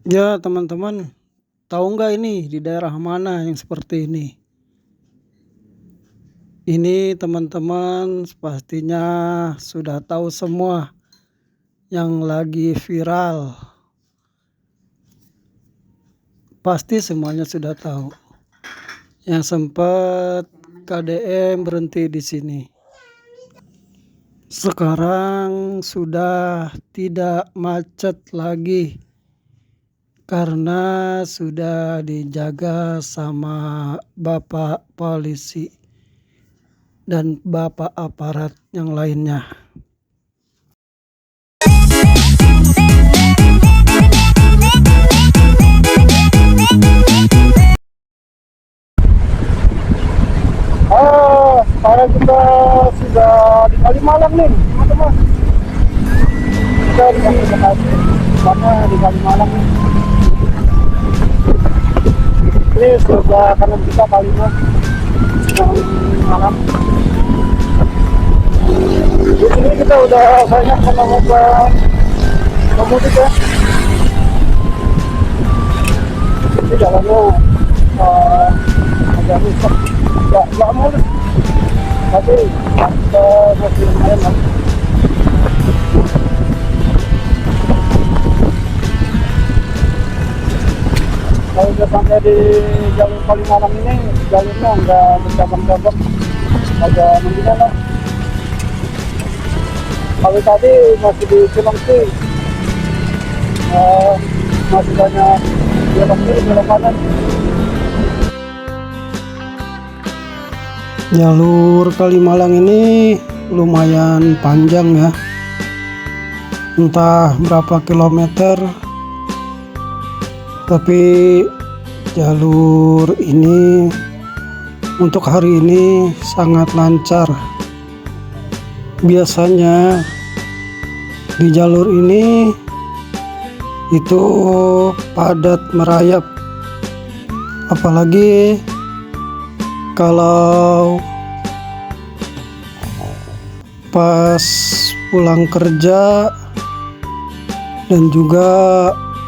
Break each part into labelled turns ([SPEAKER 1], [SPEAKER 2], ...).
[SPEAKER 1] Ya, teman-teman, tahu nggak ini di daerah mana yang seperti ini? Ini teman-teman pastinya sudah tahu semua yang lagi viral. Pasti semuanya sudah tahu. Yang sempat KDM berhenti di sini. Sekarang sudah tidak macet lagi karena sudah dijaga sama Bapak polisi dan Bapak aparat yang lainnya. Sekarang kita sudah di Kalimalang nih, teman-teman. Kita di Kalimalang, di Kalimalang nih. Ini sebelah kanan kita Kalimalang malam. Di sini kita udah banyak menemukan pemudik ya. Ini jalannya agak rusak, nggak mulus, tapi kita masih lumayan lah. Kalau udah sampai di jalur Kalimalang ini, jalurnya nggak bercabang-cabang, agak mendingan lah. Kalau tadi masih di Cilengsi, masih banyak belok kiri, belok kanan. Jalur Kalimalang ini lumayan panjang ya, entah berapa kilometer, tapi jalur ini untuk hari ini sangat lancar. Biasanya di jalur ini itu padat merayap, apalagi kalau pas pulang kerja dan juga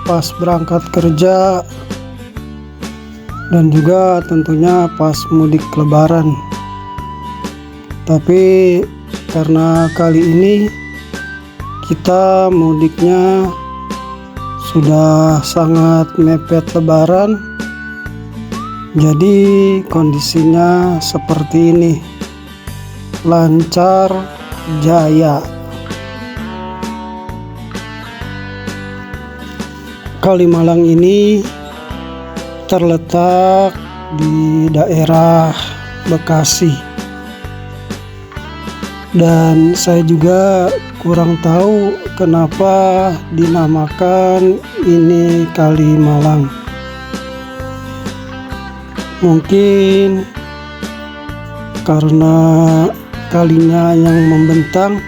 [SPEAKER 1] pas berangkat kerja dan juga tentunya pas mudik lebaran. Tapi karena kali ini kita mudiknya sudah sangat mepet lebaran, jadi kondisinya seperti ini, lancar jaya. Kalimalang ini terletak di daerah Bekasi, dan saya juga kurang tahu kenapa dinamakan ini Kalimalang. Mungkin karena kalinya yang membentang,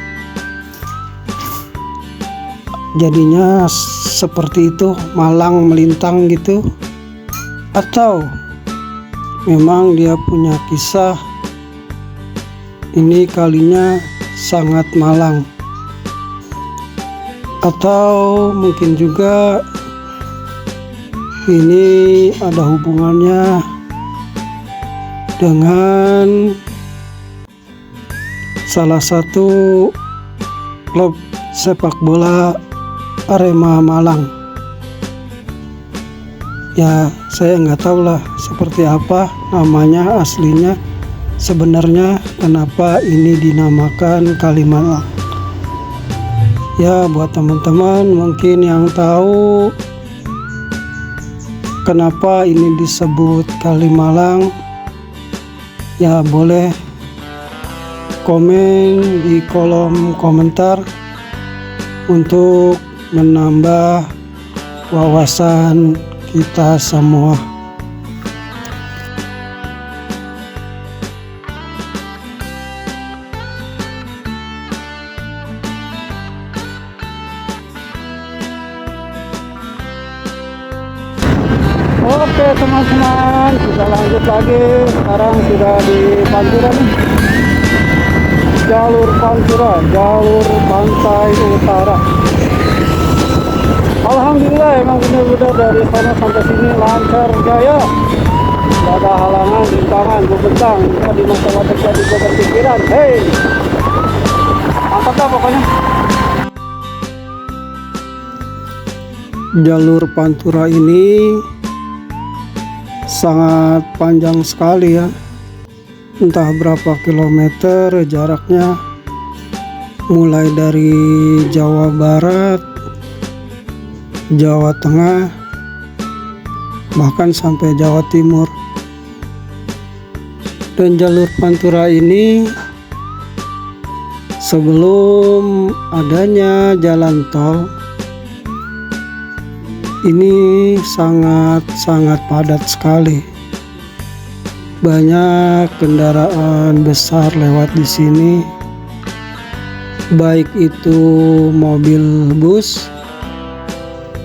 [SPEAKER 1] jadinya seperti itu, malang melintang gitu. Atau memang dia punya kisah, ini kalinya sangat malang. Atau mungkin juga ini ada hubungannya dengan salah satu klub sepak bola Arema Malang. Ya, saya nggak tahu lah seperti apa namanya aslinya sebenarnya, kenapa ini dinamakan Kalimalang. Ya, buat teman-teman mungkin yang tahu kenapa ini disebut Kalimalang, ya boleh komen di kolom komentar untuk menambah wawasan kita semua. Oke teman-teman, kita lanjut lagi. Sekarang sudah di Pantura nih, jalur Pantura, jalur pantai utara. Alhamdulillah emang bener sudah dari sana sampai sini lancar jaya. Tidak ada halangan, rintangan, bebentang. Tadi masalah terjadi beban pikiran. Hei, mantap dah pokoknya. Jalur Pantura ini sangat panjang sekali ya. Entah berapa kilometer jaraknya, mulai dari Jawa Barat, Jawa Tengah, bahkan sampai Jawa Timur. Dan jalur Pantura ini sebelum adanya jalan tol ini sangat padat sekali. Banyak kendaraan besar lewat di sini, baik itu mobil bus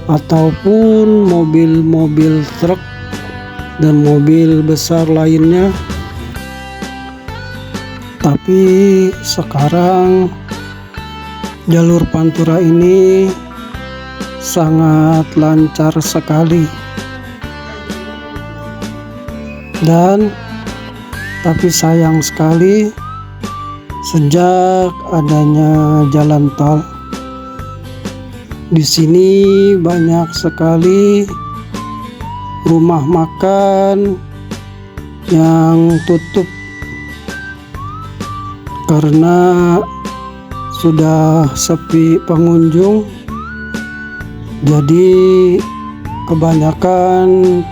[SPEAKER 1] ataupun mobil-mobil truk dan mobil besar lainnya. Tapi sekarang jalur Pantura ini sangat lancar sekali. Dan tapi sayang sekali, sejak adanya jalan tol di sini banyak sekali rumah makan yang tutup karena sudah sepi pengunjung. Jadi kebanyakan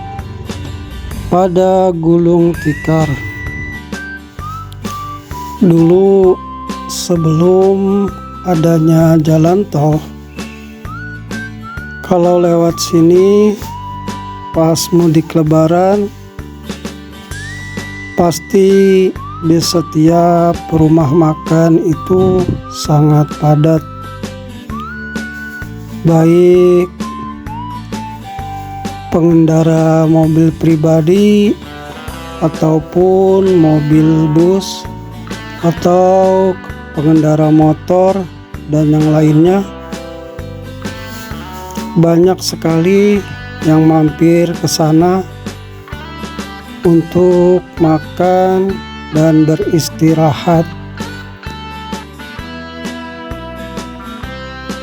[SPEAKER 1] pada gulung tikar. Dulu sebelum adanya jalan tol, kalau lewat sini pas mudik lebaran, pasti di setiap rumah makan itu sangat padat, baik pengendara mobil pribadi ataupun mobil bus atau pengendara motor dan yang lainnya. Banyak sekali yang mampir ke sana untuk makan dan beristirahat.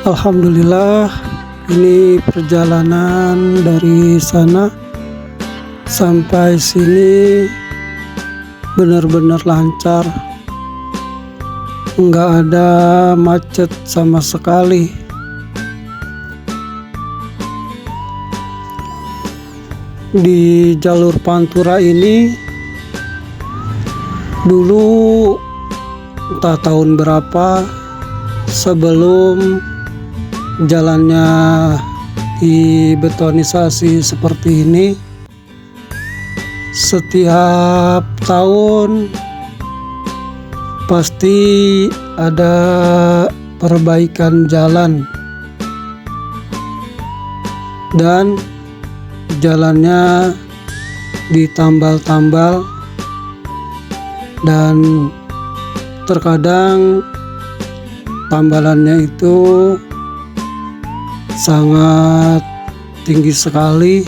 [SPEAKER 1] Alhamdulillah, ini perjalanan dari sana sampai sini benar-benar lancar, nggak ada macet sama sekali. Di jalur Pantura ini dulu entah tahun berapa sebelum jalannya dibetonisasi seperti ini, setiap tahun pasti ada perbaikan jalan dan jalannya ditambal-tambal, dan terkadang tambalannya itu sangat tinggi sekali,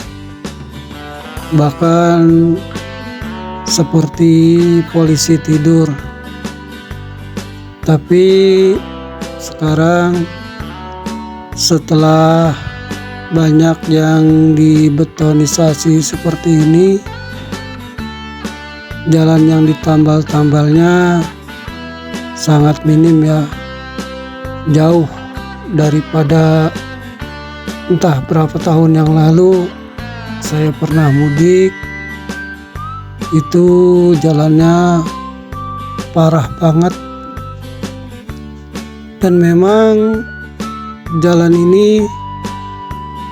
[SPEAKER 1] bahkan seperti polisi tidur. Tapi sekarang setelah banyak yang dibetonisasi seperti ini, jalan yang ditambal-tambalnya sangat minim ya, jauh daripada entah berapa tahun yang lalu saya pernah mudik. Itu jalannya parah banget, dan memang jalan ini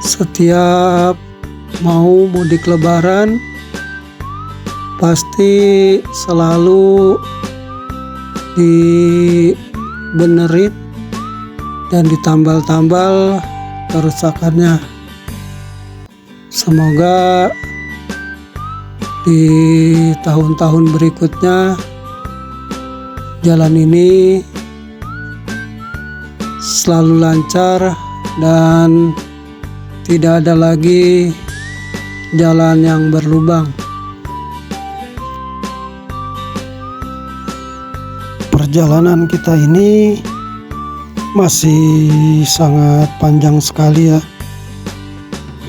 [SPEAKER 1] setiap mau mudik lebaran pasti selalu dibenerin dan ditambal-tambal kerusakannya. Semoga di tahun-tahun berikutnya jalan ini selalu lancar dan tidak ada lagi jalan yang berlubang. Perjalanan kita ini masih sangat panjang sekali ya.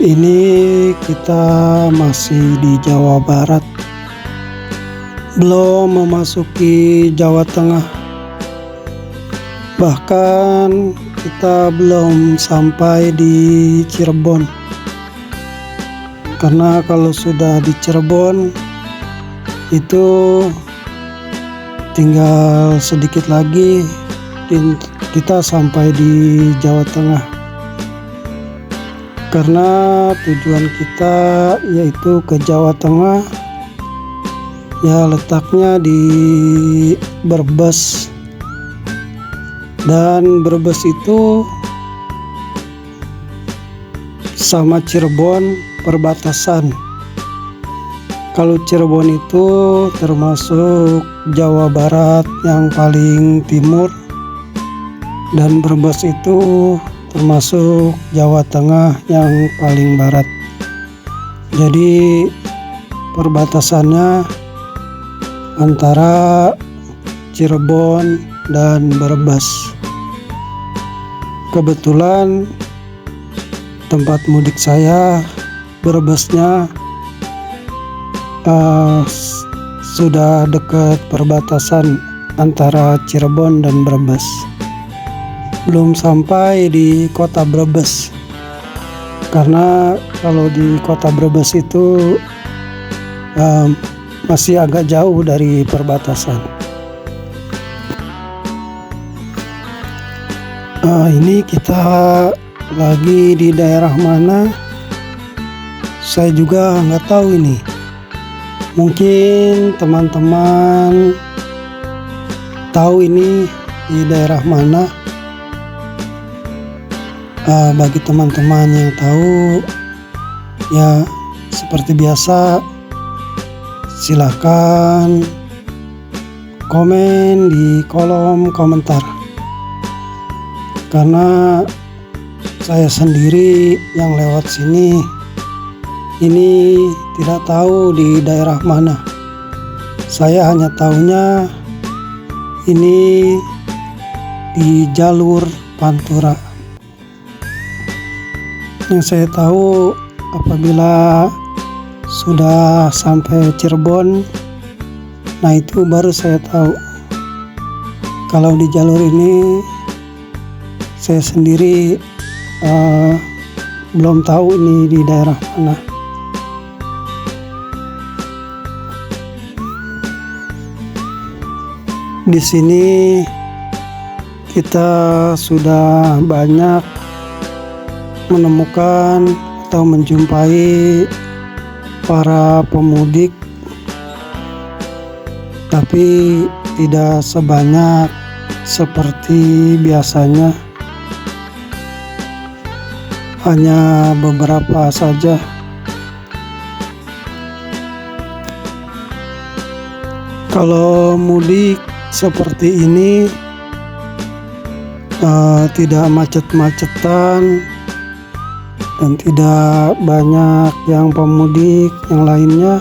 [SPEAKER 1] Ini kita masih di Jawa Barat, belum memasuki Jawa Tengah. Bahkan kita belum sampai di Cirebon. Karena kalau sudah di Cirebon itu tinggal sedikit lagi kita sampai di Jawa Tengah. Karena tujuan kita yaitu ke Jawa Tengah, ya letaknya di Brebes. Dan Brebes itu sama Cirebon perbatasan. Kalau Cirebon itu termasuk Jawa Barat yang paling timur, dan Brebes itu termasuk Jawa Tengah yang paling barat. Jadi perbatasannya antara Cirebon dan Brebes. Kebetulan tempat mudik saya Brebesnya sudah dekat perbatasan antara Cirebon dan Brebes. Belum sampai di kota Brebes, karena kalau di kota Brebes itu masih agak jauh dari perbatasan. Ini kita lagi di daerah mana, saya juga nggak tahu ini. Mungkin teman-teman tahu ini di daerah mana. Bagi teman-teman yang tahu, ya seperti biasa silakan komen di kolom komentar. Karena saya sendiri yang lewat sini ini tidak tahu di daerah mana. Saya hanya tahunya ini di jalur Pantura. Yang saya tahu, apabila sudah sampai Cirebon, nah itu baru saya tahu. Kalau di jalur ini saya sendiri belum tahu ini di daerah mana. Di sini kita sudah banyak menemukan atau menjumpai para pemudik, tapi tidak sebanyak seperti biasanya. Hanya beberapa saja. Kalau mudik seperti ini tidak macet-macetan dan tidak banyak yang pemudik yang lainnya.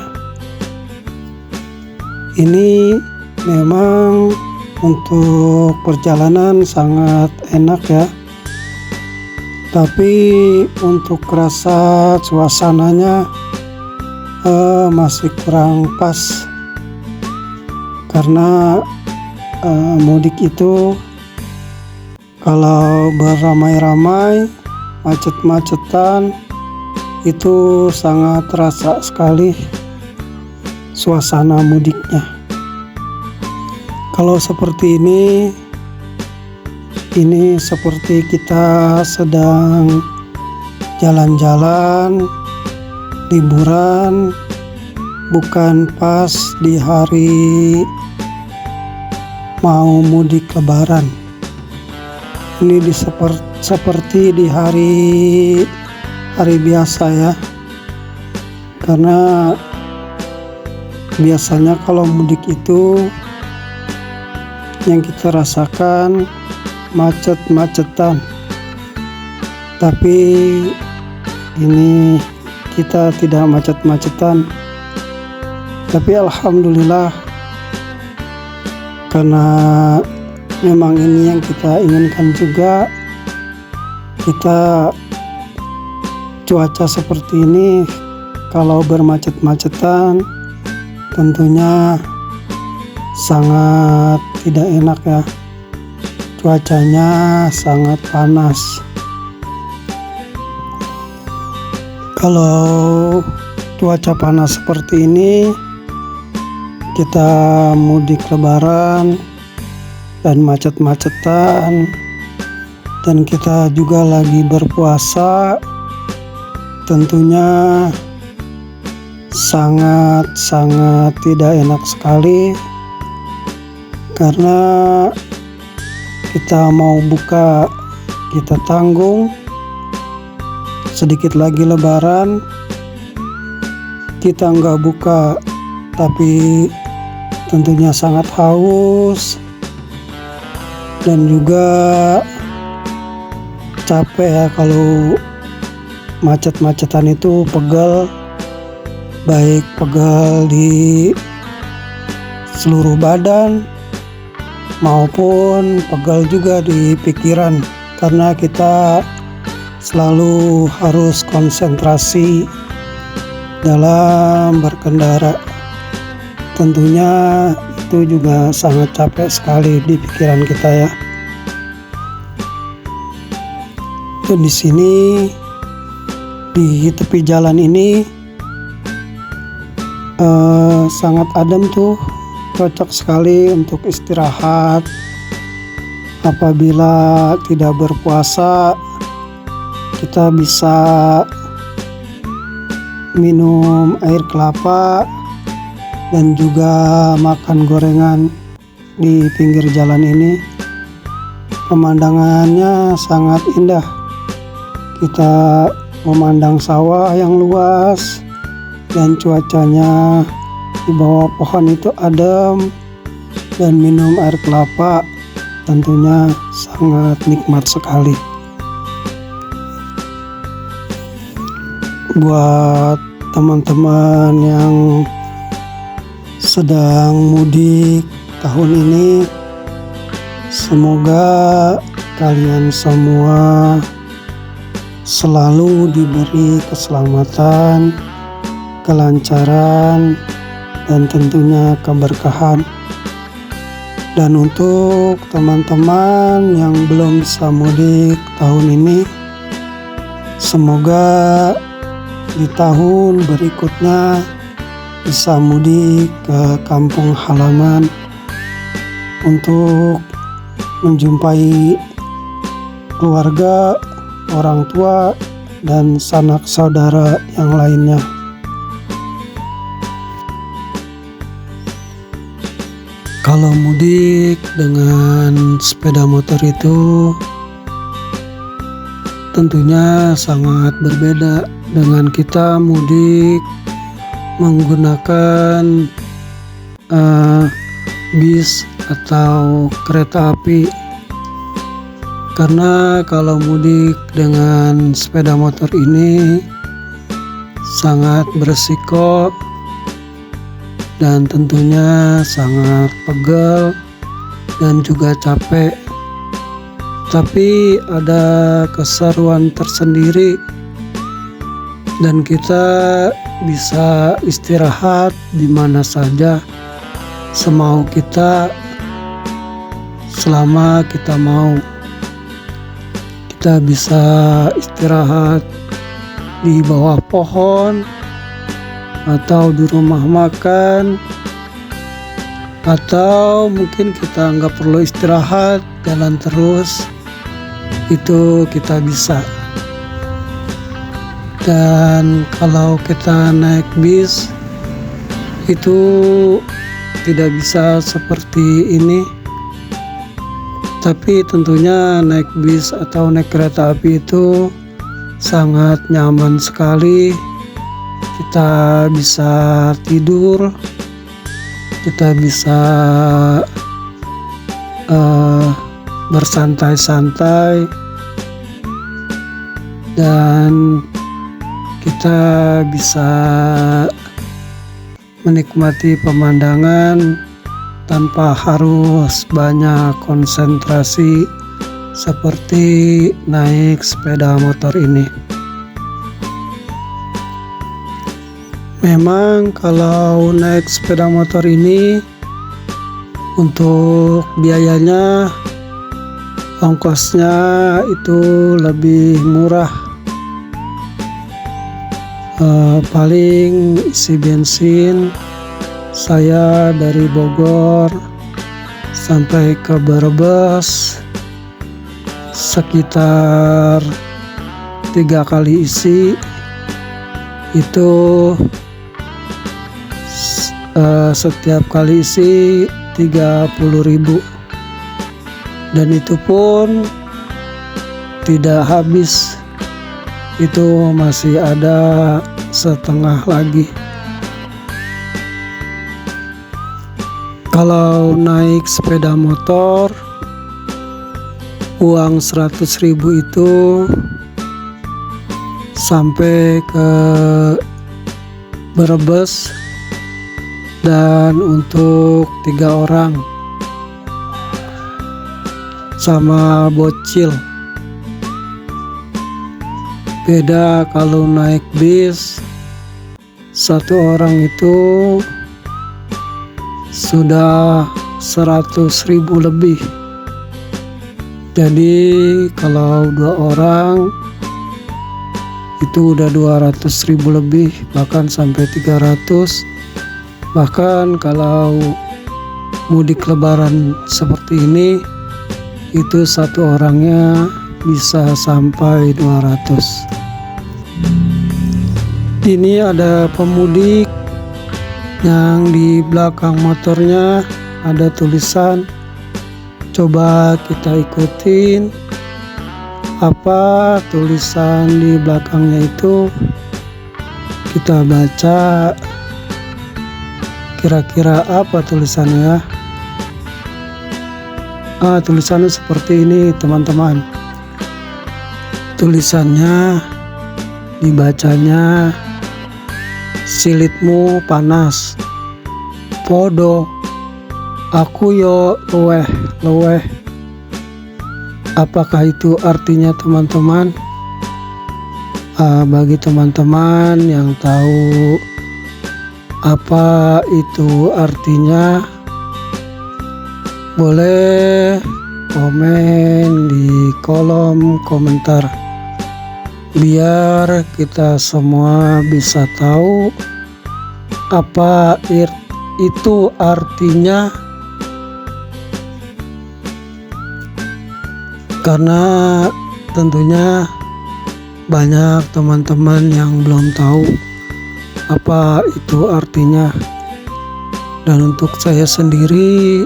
[SPEAKER 1] Ini memang untuk perjalanan sangat enak ya. Tapi untuk rasa suasananya masih kurang pas. Karena mudik itu kalau beramai-ramai, macet-macetan, itu sangat terasa sekali suasana mudiknya. Kalau seperti ini seperti kita sedang jalan-jalan, liburan, bukan pas di hari mau mudik lebaran. Ini seperti di hari biasa ya. Karena biasanya kalau mudik itu yang kita rasakan macet-macetan. Tapi ini kita tidak macet-macetan. Tapi alhamdulillah, karena memang ini yang kita inginkan juga. Kita cuaca seperti ini, kalau bermacet-macetan tentunya sangat tidak enak ya. Cuacanya sangat panas. Kalau cuaca panas seperti ini, kita mudik lebaran dan macet-macetan, dan kita juga lagi berpuasa, tentunya sangat tidak enak sekali, karena kita mau buka, kita tanggung, sedikit lagi lebaran, kita nggak buka, tapi tentunya sangat haus dan juga capek ya. Kalau macet-macetan itu pegal, baik pegal di seluruh badan maupun pegal juga di pikiran, karena kita selalu harus konsentrasi dalam berkendara. Tentunya itu juga sangat capek sekali di pikiran kita ya. Dan di sini di tepi jalan ini sangat adem tuh, cocok sekali untuk istirahat. Apabila tidak berpuasa, kita bisa minum air kelapa dan juga makan gorengan di pinggir jalan ini. Pemandangannya sangat indah. Kita memandang sawah yang luas dan cuacanya di bawah pohon itu adem, dan minum air kelapa tentunya sangat nikmat sekali. Buat teman-teman yang sedang mudik tahun ini, semoga kalian semua selalu diberi keselamatan, kelancaran, dan tentunya keberkahan. Dan untuk teman-teman yang belum bisa mudik tahun ini, semoga di tahun berikutnya bisa mudik ke kampung halaman untuk menjumpai keluarga, orang tua, dan sanak saudara yang lainnya. Kalau mudik dengan sepeda motor itu tentunya sangat berbeda dengan kita mudik menggunakan bis atau kereta api. Karena kalau mudik dengan sepeda motor ini sangat beresiko dan tentunya sangat pegal dan juga capek. Tapi ada keseruan tersendiri, dan kita bisa istirahat di mana saja semau kita selama kita mau. Kita bisa istirahat di bawah pohon atau di rumah makan, atau mungkin kita nggak perlu istirahat, jalan terus, itu kita bisa. Dan kalau kita naik bis itu tidak bisa seperti ini, tapi tentunya naik bis atau naik kereta api itu sangat nyaman sekali. Kita bisa tidur, kita bisa bersantai-santai, dan kita bisa menikmati pemandangan tanpa harus banyak konsentrasi seperti naik sepeda motor ini. Memang kalau naik sepeda motor ini untuk biayanya, ongkosnya itu lebih murah. Paling isi bensin saya dari Bogor sampai ke Brebes sekitar 3 kali isi itu setiap kali isi 30.000, dan itu pun tidak habis, itu masih ada setengah lagi. Kalau naik sepeda motor uang 100.000 itu sampai ke Brebes, dan untuk 3 orang sama bocil. Beda kalau naik bis, 1 orang itu sudah 100.000 lebih. Jadi kalau 2 orang itu udah 200.000 lebih, bahkan sampai 300. Bahkan kalau mudik lebaran seperti ini, itu 1 orangnya bisa sampai 200. Ini ada pemudik yang di belakang motornya ada tulisan. Coba kita ikutin apa tulisan di belakangnya itu, kita baca kira-kira apa tulisannya. Tulisannya seperti ini teman-teman. Tulisannya dibacanya, silitmu panas, podo aku yo leweh. Apakah itu artinya teman-teman? Bagi teman-teman yang tahu apa itu artinya, boleh komen di kolom komentar biar kita semua bisa tahu apa itu artinya. Karena tentunya banyak teman-teman yang belum tahu apa itu artinya, dan untuk saya sendiri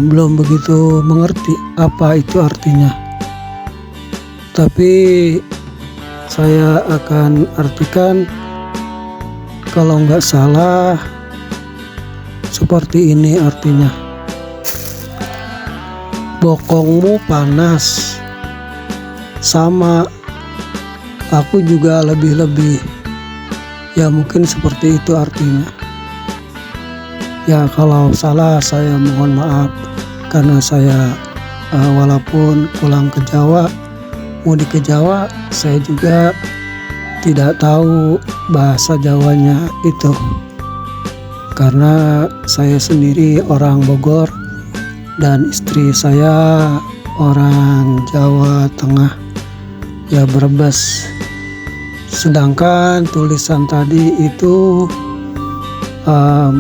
[SPEAKER 1] belum begitu mengerti apa itu artinya. Tapi saya akan artikan, kalau nggak salah seperti ini artinya. Bokongmu panas, sama aku juga lebih-lebih. Ya mungkin seperti itu artinya. Ya kalau salah saya mohon maaf, karena saya walaupun pulang ke Jawa, mudik ke Jawa, saya juga tidak tahu bahasa Jawanya itu. Karena saya sendiri orang Bogor dan istri saya orang Jawa Tengah, ya Brebes. Sedangkan tulisan tadi itu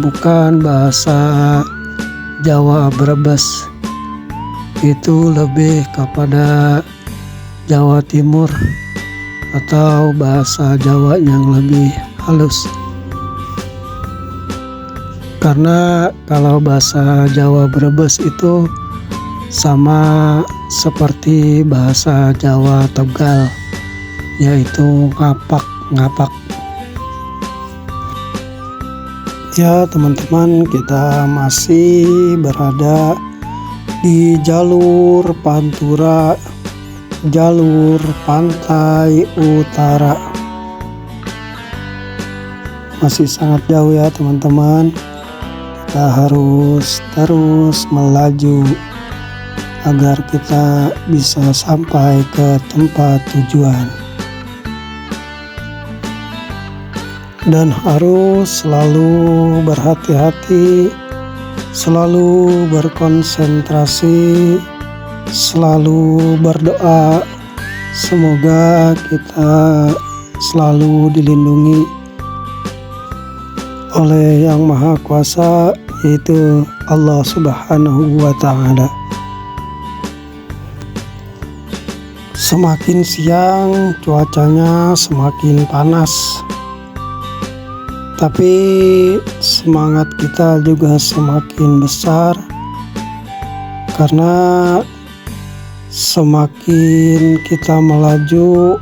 [SPEAKER 1] bukan bahasa Jawa Brebes, itu lebih kepada Jawa Timur atau bahasa Jawa yang lebih halus. Karena kalau bahasa Jawa Brebes itu sama seperti bahasa Jawa Tegal, yaitu ngapak. Ya teman-teman, kita masih berada di jalur Pantura jalur pantai utara. Masih sangat jauh ya teman-teman. Kita harus terus melaju agar kita bisa sampai ke tempat tujuan. Dan harus selalu berhati-hati, selalu berkonsentrasi, selalu berdoa. Semoga kita selalu dilindungi oleh Yang Maha Kuasa, yaitu Allah Subhanahu wa Ta'ala. Semakin siang cuacanya semakin panas, tapi semangat kita juga semakin besar karena semakin kita melaju,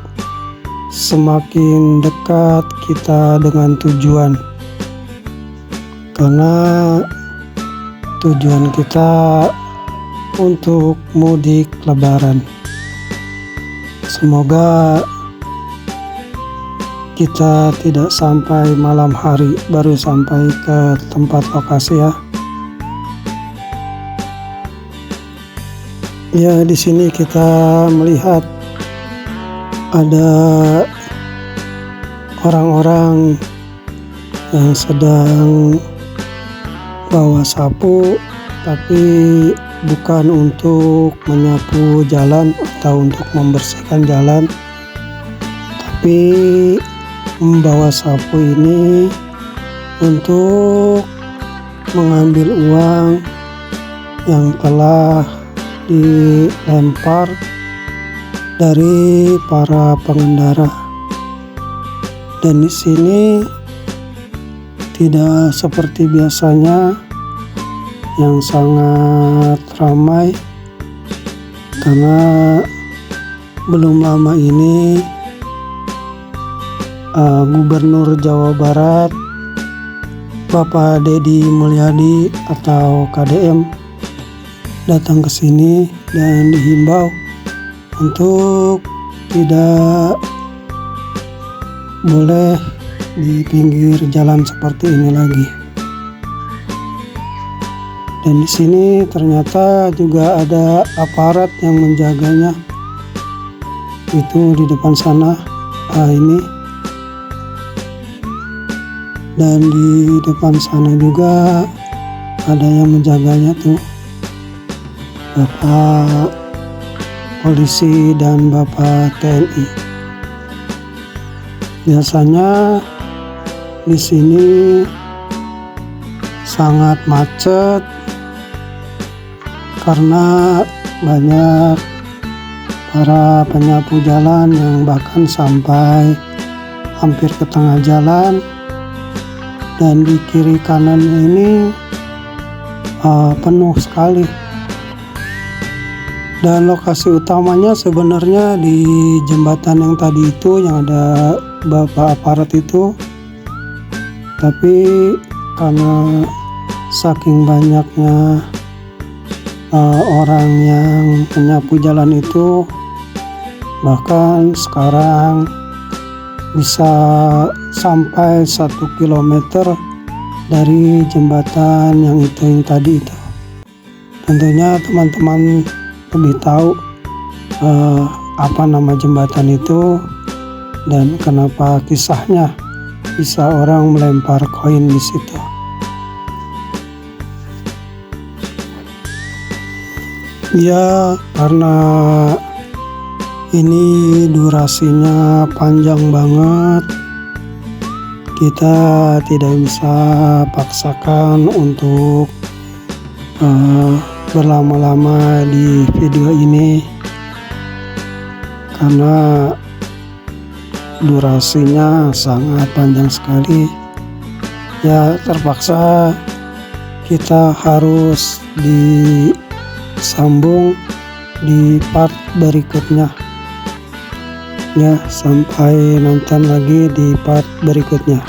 [SPEAKER 1] semakin dekat kita dengan tujuan. Karena tujuan kita untuk mudik Lebaran. Semoga kita tidak sampai malam hari baru sampai ke tempat lokasi ya. Ya, di sini kita melihat ada orang-orang yang sedang bawa sapu, tapi bukan untuk menyapu jalan atau untuk membersihkan jalan, tapi membawa sapu ini untuk mengambil uang yang telah dilempar dari para pengendara. Dan di sini tidak seperti biasanya yang sangat ramai, karena belum lama ini Gubernur Jawa Barat Bapak Deddy Mulyadi atau KDM datang ke sini dan dihimbau untuk tidak boleh di pinggir jalan seperti ini lagi. Dan di sini ternyata juga ada aparat yang menjaganya. Itu di depan sana, ini. Dan di depan sana juga ada yang menjaganya tuh, Bapak polisi dan Bapak TNI. Biasanya di sini sangat macet karena banyak para penyapu jalan yang bahkan sampai hampir ke tengah jalan. Dan di kiri kanan ini penuh sekali. Dan lokasi utamanya sebenarnya di jembatan yang tadi itu, yang ada bapak aparat itu. Tapi karena saking banyaknya orang yang menyapu jalan itu, bahkan sekarang bisa sampai 1 kilometer dari jembatan yang tadi itu. Tentunya teman-teman lebih tahu apa nama jembatan itu dan kenapa kisahnya bisa orang melempar koin di situ. Ya, karena ini durasinya panjang banget, kita tidak bisa paksakan untuk berlama-lama di video ini karena durasinya sangat panjang sekali. Ya, terpaksa kita harus disambung di part berikutnya. Ya, sampai nonton lagi di part berikutnya.